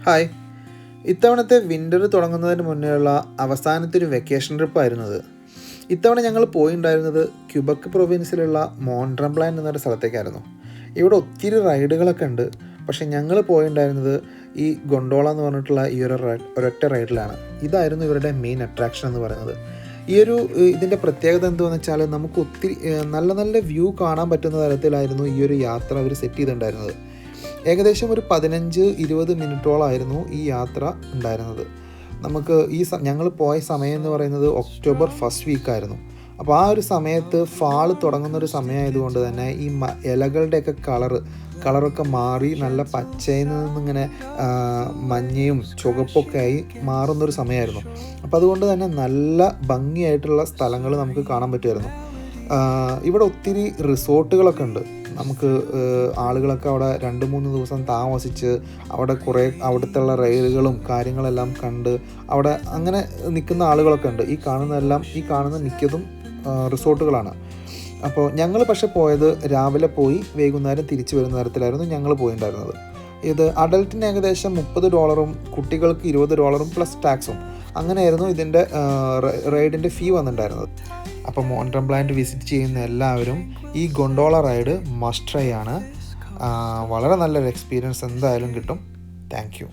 Hi, ഇത്തവണത്തെ winter തുടങ്ങുന്നതിന് മുന്നേയുള്ള അവസാനത്തെ ഒരു വെക്കേഷൻ ട്രിപ്പായിരുന്നത്. ഇത്തവണ ഞങ്ങൾ പോയിട്ടുണ്ടായിരുന്നത് ക്യുബക്ക് പ്രൊവിൻസിലുള്ള മോൺട്രംബ്ലാൻ എന്നൊരു സ്ഥലത്തേക്കായിരുന്നു. ഇവിടെ ഒത്തിരി റൈഡുകളൊക്കെ ഉണ്ട്. പക്ഷേ ഞങ്ങൾ പോയിട്ടുണ്ടായിരുന്നത് ഈ ഗൊണ്ടോള എന്ന് പറഞ്ഞിട്ടുള്ള ഈ ഒരൊറ്റ റൈഡിലാണ്. ഇതായിരുന്നു ഇവരുടെ മെയിൻ അട്രാക്ഷൻ എന്ന് പറയുന്നത്. ഇതിൻ്റെ പ്രത്യേകത എന്താണെന്ന് വെച്ചാൽ നമുക്ക് ഒത്തിരി നല്ല നല്ല വ്യൂ കാണാൻ പറ്റുന്ന തരത്തിലായിരുന്നു ഈ ഒരു യാത്ര അവർ സെറ്റ് ചെയ്തിട്ടുണ്ടായിരുന്നത്. ഏകദേശം ഒരു 15-20 മിനിറ്റോളമായിരുന്നു ഈ യാത്ര ഉണ്ടായിരുന്നത്. നമുക്ക് ഞങ്ങൾ പോയ സമയം എന്ന് പറയുന്നത് ഒക്ടോബർ ഫസ്റ്റ് വീക്കായിരുന്നു. അപ്പോൾ ആ ഒരു സമയത്ത് ഫാള് തുടങ്ങുന്നൊരു സമയമായതുകൊണ്ട് തന്നെ ഈ ഇലകളുടെയൊക്കെ കളറൊക്കെ മാറി നല്ല പച്ചയിൽ നിന്നിങ്ങനെ മഞ്ഞയും ചുവപ്പൊക്കെ ആയി മാറുന്നൊരു സമയമായിരുന്നു. അപ്പോൾ അതുകൊണ്ട് തന്നെ നല്ല ഭംഗിയായിട്ടുള്ള സ്ഥലങ്ങൾ നമുക്ക് കാണാൻ പറ്റുമായിരുന്നു. ഇവിടെ ഒത്തിരി റിസോർട്ടുകളൊക്കെ ഉണ്ട്. നമുക്ക് ആളുകളൊക്കെ അവിടെ 2-3 ദിവസം താമസിച്ച് അവിടുത്തെ റൈഡുകളും കാര്യങ്ങളെല്ലാം കണ്ട് അവിടെ അങ്ങനെ നിൽക്കുന്ന ആളുകളൊക്കെ ഉണ്ട്. ഈ കാണുന്ന മിക്കതും റിസോർട്ടുകളാണ്. അപ്പോൾ ഞങ്ങൾ പക്ഷെ പോയത് രാവിലെ പോയി വൈകുന്നേരം തിരിച്ചു വരുന്ന തരത്തിലായിരുന്നു ഞങ്ങൾ പോയിട്ടുണ്ടായിരുന്നത്. ഇത് അഡൽട്ടിന് ഏകദേശം $30, കുട്ടികൾക്ക് $20 പ്ലസ് ടാക്സും അങ്ങനെയായിരുന്നു ഇതിൻ്റെ റൈഡിൻ്റെ ഫീ വന്നിട്ടുണ്ടായിരുന്നത്. അപ്പോൾ മോൺട്രംബ്ലാൻ വിസിറ്റ് ചെയ്യുന്ന എല്ലാവരും ഈ ഗൊണ്ടോള റൈഡ് മസ്റ്റ് ട്രൈ ആണ്. വളരെ നല്ലൊരു എക്സ്പീരിയൻസ് എന്തായാലും കിട്ടും. Thank you.